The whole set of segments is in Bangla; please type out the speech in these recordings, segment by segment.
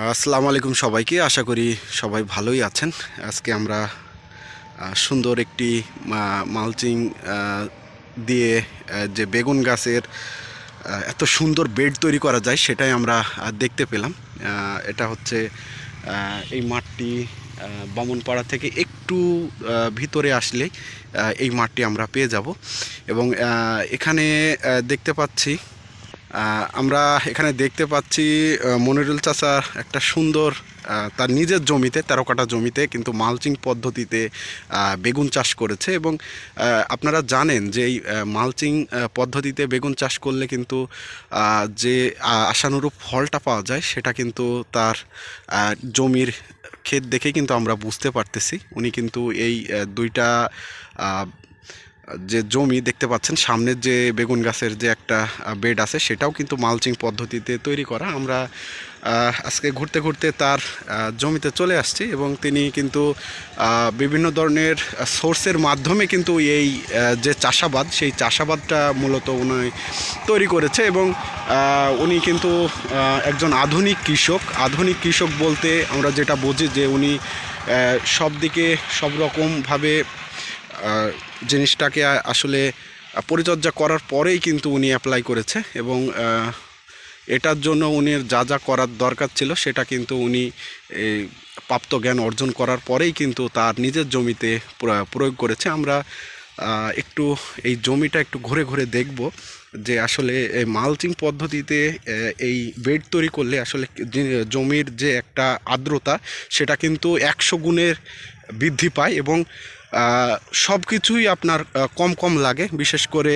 আসসালামু আলাইকুম সবাইকে। আশা করি সবাই ভালোই আছেন। আজকে আমরা সুন্দর একটি মালচিং দিয়ে যে বেগুন গাছের এত সুন্দর বেড তৈরি করা যায় সেটাই আমরা দেখতে পেলাম। এটা হচ্ছে এই মাঠটি বামুনপাড়া থেকে একটু ভিতরে আসলে এই মাঠটি আমরা পেয়ে যাব এবং এখানে দেখতে পাচ্ছি আমরা এখানে দেখতে পাচ্ছি মনিরুল চাচার একটা সুন্দর তার নিজের জমিতে 13 কাঠা জমিতে কিন্তু মালচিং পদ্ধতিতে বেগুন চাষ করেছে এবং আপনারা জানেন যে এই মালচিং পদ্ধতিতে বেগুন চাষ করলে কিন্তু যে আশানুরূপ ফলটা পাওয়া যায় সেটা কিন্তু তার জমির ক্ষেত দেখে কিন্তু আমরা বুঝতে পারতেছি। উনি কিন্তু এই দুইটা যে জমি দেখতে পাচ্ছেন সামনের যে বেগুন গাছের যে একটা বেড আছে সেটাও কিন্তু মালচিং পদ্ধতিতে তৈরি করা। আমরা আজকে ঘুরতে ঘুরতে তার জমিতে চলে আসছি এবং তিনি কিন্তু বিভিন্ন ধরনের সোর্সের মাধ্যমে কিন্তু এই যে চাষাবাদ সেই চাষাবাদটা মূলত উনি তৈরি করেছে এবং উনি কিন্তু একজন আধুনিক কৃষক। আধুনিক কৃষক বলতে আমরা যেটা বুঝি যে উনি সব দিকে সব রকমভাবে জিনিসটাকে আসলে পরিচর্যা করার পরেই কিন্তু উনি অ্যাপ্লাই করেছে এবং এটার জন্য উনি যা যা করার দরকার ছিল সেটা কিন্তু উনি প্রাপ্ত জ্ঞান অর্জন করার পরেই কিন্তু তার নিজের জমিতে প্রয়োগ করেছে। আমরা একটু এই জমিটা একটু ঘুরে ঘুরে দেখব যে আসলে এই মালচিং পদ্ধতিতে এই বেড তৈরি করলে আসলে জমির যে একটা আর্দ্রতা সেটা কিন্তু 100 গুণের বৃদ্ধি পায় এবং সব কিছুই আপনার কম কম লাগে। বিশেষ করে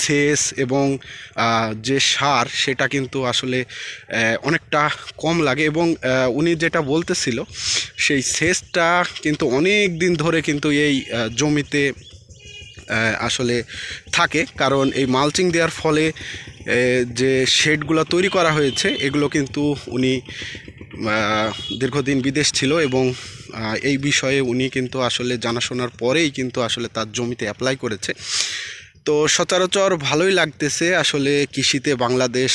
সেচ এবং যে সার সেটা কিন্তু আসলে অনেকটা কম লাগে এবং উনি যেটা বলতেছিল সেই সেচটা কিন্তু অনেক দিন ধরে কিন্তু এই জমিতে আসলে থাকে, কারণ এই মালচিং দেওয়ার ফলে যে শেডগুলো তৈরি করা হয়েছে এগুলো কিন্তু উনি দীর্ঘদিন বিদেশ ছিল এবং এই বিষয়ে উনি কিন্তু আসলে জানাশোনার পরেই কিন্তু আসলে তার জমিতে অ্যাপ্লাই করেছে। তো সচরাচর ভালোই লাগতেছে আসলে কৃষিতে বাংলাদেশ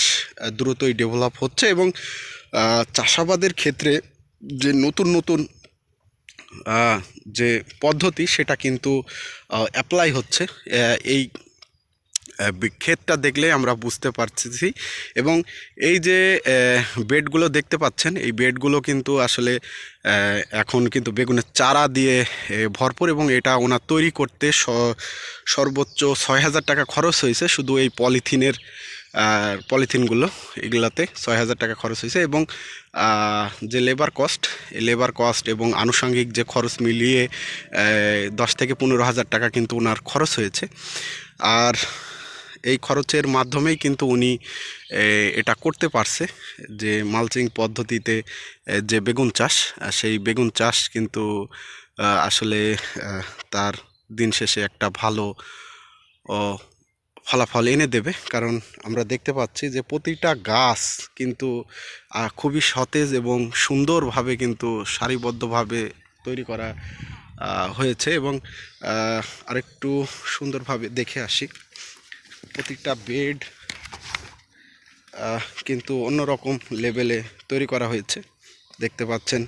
দ্রুতই ডেভেলপ হচ্ছে এবং চাষাবাদের ক্ষেত্রে যে নতুন নতুন যে পদ্ধতি সেটা কিন্তু অ্যাপ্লাই হচ্ছে। এই ক্ষেতটা দেখলে আমরা বুঝতে পারছি এবং এই যে বেডগুলো দেখতে পাচ্ছেন এই বেডগুলো কিন্তু আসলে এখন কিন্তু বেগুনের চারা দিয়ে ভরপুর এবং এটা ওনার তৈরি করতে সর্বোচ্চ 6,000 টাকা খরচ হয়েছে শুধু এই পলিথিনগুলো এগুলাতে 6,000 টাকা খরচ হয়েছে এবং যে লেবার কস্ট এবং আনুষঙ্গিক যে খরচ মিলিয়ে 10 থেকে 15,000 টাকা কিন্তু ওনার খরচ হয়েছে। আর এই খরচের মাধ্যমেই কিন্তু উনি এটা করতে পারছে যে মালচিং পদ্ধতিতে যে বেগুন চাষ সেই বেগুন চাষ কিন্তু আসলে তার দিন শেষে একটা ভালো ফলাফল এনে দেবে, কারণ আমরা দেখতে পাচ্ছি যে প্রতিটা গাছ কিন্তু খুবই সতেজ এবং সুন্দরভাবে কিন্তু সারিবদ্ধভাবে তৈরি করা হয়েছে এবং আরেকটু সুন্দরভাবে দেখে আসি প্রতিটা বেড কিন্তু অন্যরকম লেভেলে তৈরি করা হয়েছে দেখতে পাচ্ছেন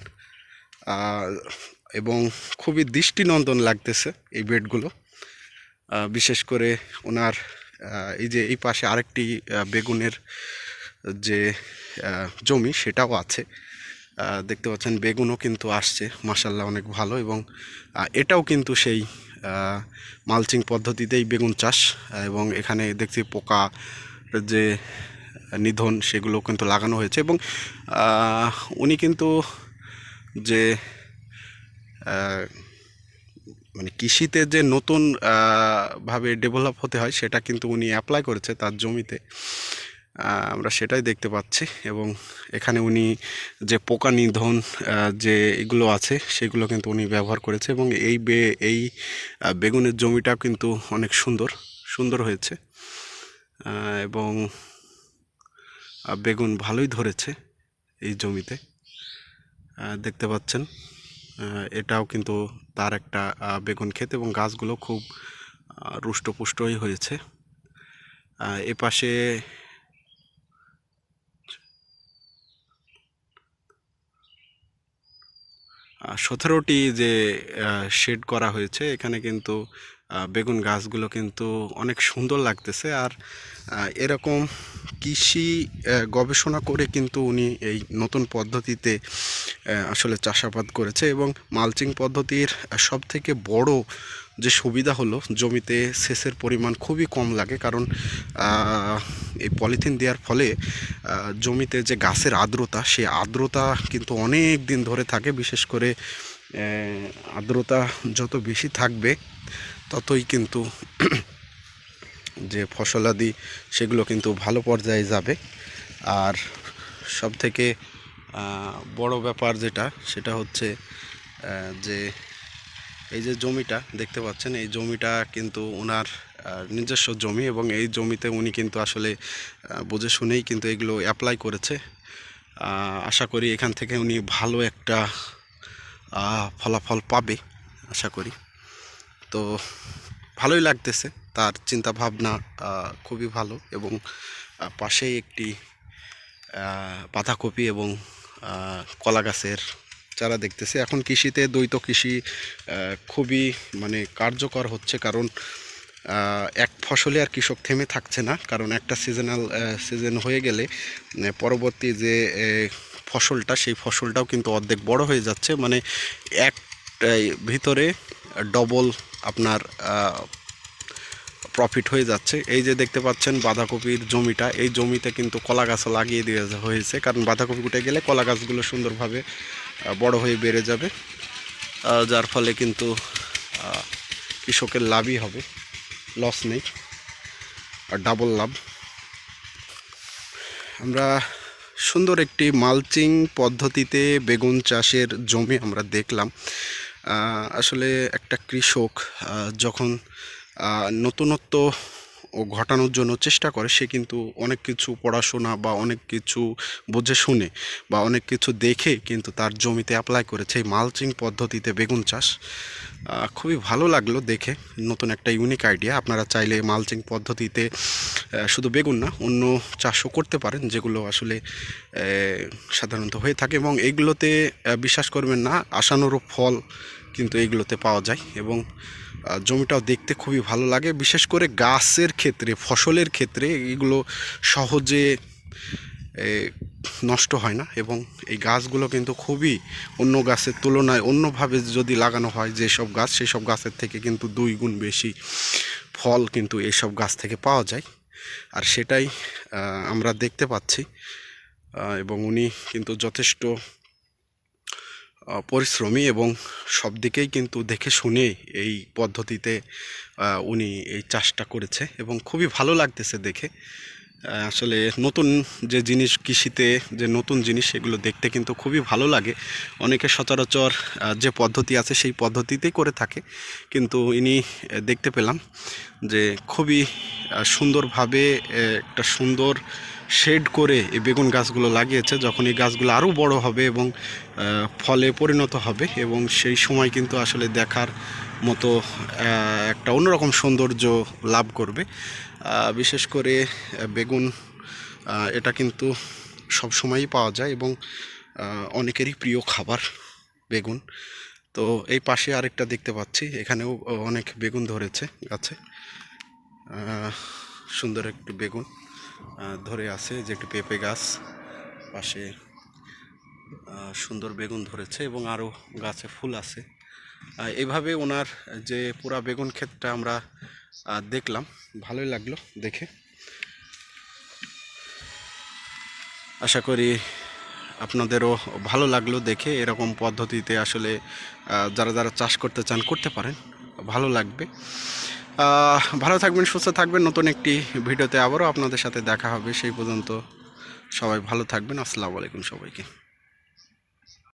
এবং খুবই দৃষ্টিনন্দন লাগতেছে এই বেডগুলো। বিশেষ করে ওনার এই যে এই পাশে আরেকটি বেগুনের যে জমি সেটাও আছে, দেখতে পাচ্ছেন বেগুনও কিন্তু আসছে মাশাল্লাহ অনেক ভালো এবং এটাও কিন্তু সেই মালচিং পদ্ধতিতেই বেগুন চাষ এবং এখানে দেখছি পোকা যে নিধন সেগুলো কিন্তু লাগানো হয়েছে এবং উনি কিন্তু যে মানে কৃষিতে যে নতুন ভাবে ডেভেলপ হতে হয় সেটা কিন্তু উনি অ্যাপ্লাই করেছে তার জমিতে, আমরা সেটাই দেখতে পাচ্ছি এবং এখানে উনি যে পোকা নিধন যে এগুলো আছে সেগুলো কিন্তু উনি ব্যবহার করেছে এবং এই বেগুনের জমিটাও কিন্তু অনেক সুন্দর হয়েছে এবং বেগুন ভালোই ধরেছে এই জমিতে দেখতে পাচ্ছেন। এটাও কিন্তু তার একটা বেগুন ক্ষেত এবং গাছগুলো খুব রুষ্টপুষ্টই হয়েছে। এপাশে 17টি যে শেড করা হয়েছে এখানে কিন্তু বেগুন গাছগুলো কিন্তু অনেক সুন্দর লাগতেছে। আর এরকম কৃষি গবেষণা করে কিন্তু উনি এই নতুন পদ্ধতিতে আসলে চাষাবাদ করেছে। এবং মালচিং পদ্ধতির সবথেকে বড় যে সুবিধা হলো জমিতে সেচের পরিমাণ খুবই কম লাগে, কারণ এই পলিথিন দেওয়ার ফলে জমিতে যে গাছের আর্দ্রতা, সেই আর্দ্রতা কিন্তু অনেক দিন ধরে থাকে। বিশেষ করে আর্দ্রতা যত বেশি থাকবে ততই কিন্তু যে ফসলাদি সেগুলো কিন্তু ভালো পর্যায়ে যাবে। আর সবথেকে বড় ব্যাপার যেটা, সেটা হচ্ছে যে এই যে জমিটা দেখতে পাচ্ছেন, এই জমিটা কিন্তু ওনার নিজস্ব জমি, এবং এই জমিতে উনি কিন্তু আসলে বুঝে শুনেই কিন্তু এগুলো অ্যাপ্লাই করেছে। আশা করি এখান থেকে উনি ভালো একটা ফলাফল পাবে আশা করি। তো ভালোই লাগতেছে, তার চিন্তা ভাবনা খুবই ভালো। এবং পাশেই একটি বাঁধাকপি এবং কলা গাছের চারা দেখতেছি। এখন কৃষিতে দ্বৈত কৃষি খুবই মানে কার্যকর হচ্ছে, কারণ এক ফসলে আর কৃষক থেমে থাকছে না। কারণ একটা সিজন হয়ে গেলে পরবর্তী যে ফসলটা, সেই ফসলটাও কিন্তু অর্ধেক বড় হয়ে যাচ্ছে। মানে এক ভিতরে ডবল আপনার প্রফিট হয়ে যাচ্ছে। এই যে দেখতে পাচ্ছেন বাঁধাকপির জমিটা, এই জমিতে কিন্তু কলা গাছও লাগিয়ে দেওয়া হয়েছে, কারণ বাঁধাকপি উঠে গেলে কলা গাছগুলো সুন্দরভাবে বড় হয়ে বেড়ে যাবে, যার ফলে কিন্তু কৃষকের লাভই হবে, লস নেই, আর ডাবল লাভ। আমরা সুন্দর একটি মালচিং পদ্ধতিতে বেগুন চাষের জমি আমরা দেখলাম। আসলে একটা কৃষক যখন নতুনত্ব ঘটানোর জন্য চেষ্টা করে, সে কিন্তু অনেক কিছু পড়াশোনা বা অনেক কিছু বুঝে শুনে বা অনেক কিছু দেখে কিন্তু তার জমিতে অ্যাপ্লাই করেছে এই মালচিং পদ্ধতিতে বেগুন চাষ। খুবই ভালো লাগলো দেখে, নতুন একটা ইউনিক আইডিয়া। আপনারা চাইলে মালচিং পদ্ধতিতে শুধু বেগুন না, অন্য চাষও করতে পারেন, যেগুলো আসলে সাধারণত হয়ে থাকে। এবং এইগুলোতে বিশ্বাস করবেন না, আশানুরূপ ফল কিন্তু এইগুলোতে পাওয়া যায়। এবং জমিটাও দেখতে খুবই ভালো লাগে। বিশেষ করে গাছের ক্ষেত্রে, ফসলের ক্ষেত্রে এগুলো সহজে নষ্ট হয় না। এবং এই গাছগুলো কিন্তু খুবই অন্য গাছের তুলনায় অন্যভাবে যদি লাগানো হয় যেসব গাছ, সেই সব গাছের থেকে কিন্তু 2 গুণ বেশি ফল কিন্তু এইসব গাছ থেকে পাওয়া যায়। আর সেটাই আমরা দেখতে পাচ্ছি। এবং উনি কিন্তু যথেষ্ট পরিশ্রমী, এবং সব দিকেই কিন্তু দেখে শুনে এই পদ্ধতিতে উনি এই চাষটা করেছে, এবং খুবই ভালো লাগতেছে দেখে। আসলে নতুন যে জিনিস, কৃষিতে যে নতুন জিনিস, সেগুলো দেখতে কিন্তু খুবই ভালো লাগে। অনেকে সচরাচর যে পদ্ধতি আছে সেই পদ্ধতিতেই করে থাকে, কিন্তু ইনি দেখতে পেলাম যে খুবই সুন্দরভাবে একটা সুন্দর শেড করে এই বেগুন গাছগুলো লাগিয়েছে। যখন এই গাছগুলো আরও বড় হবে এবং ফলে পরিণত হবে, এবং সেই সময় কিন্তু আসলে দেখার মতো একটা অন্যরকম সৌন্দর্য লাভ করবে। বিশেষ করে বেগুন, এটা কিন্তু সব সময়ই পাওয়া যায় এবং অনেকেরই প্রিয় খাবার বেগুন। তো এই পাশে আরেকটা দেখতে পাচ্ছি, এখানেও অনেক বেগুন ধরেছে গাছে। সুন্দর একটি বেগুন ধরে আছে, যে একটি পেঁপে গাছ পাশে সুন্দর বেগুন ধরেছে, এবং আরও গাছে ফুল আছে। এভাবে ওনার যে পুরা বেগুন ক্ষেতটা আমরা দেখলাম, ভালোই লাগলো দেখে। আশা করি আপনাদেরও ভালো লাগলো দেখে। এরকম পদ্ধতিতে আসলে যারা যারা চাষ করতে চান করতে পারেন, ভালো লাগবে। ভালো থাকবেন, সুস্থ থাকবেন। নতুন একটি ভিডিওতে আবারও আপনাদের সাথে দেখা হবে। সেই পর্যন্ত সবাই ভালো থাকবেন। আসসালামু আলাইকুম সবাইকে।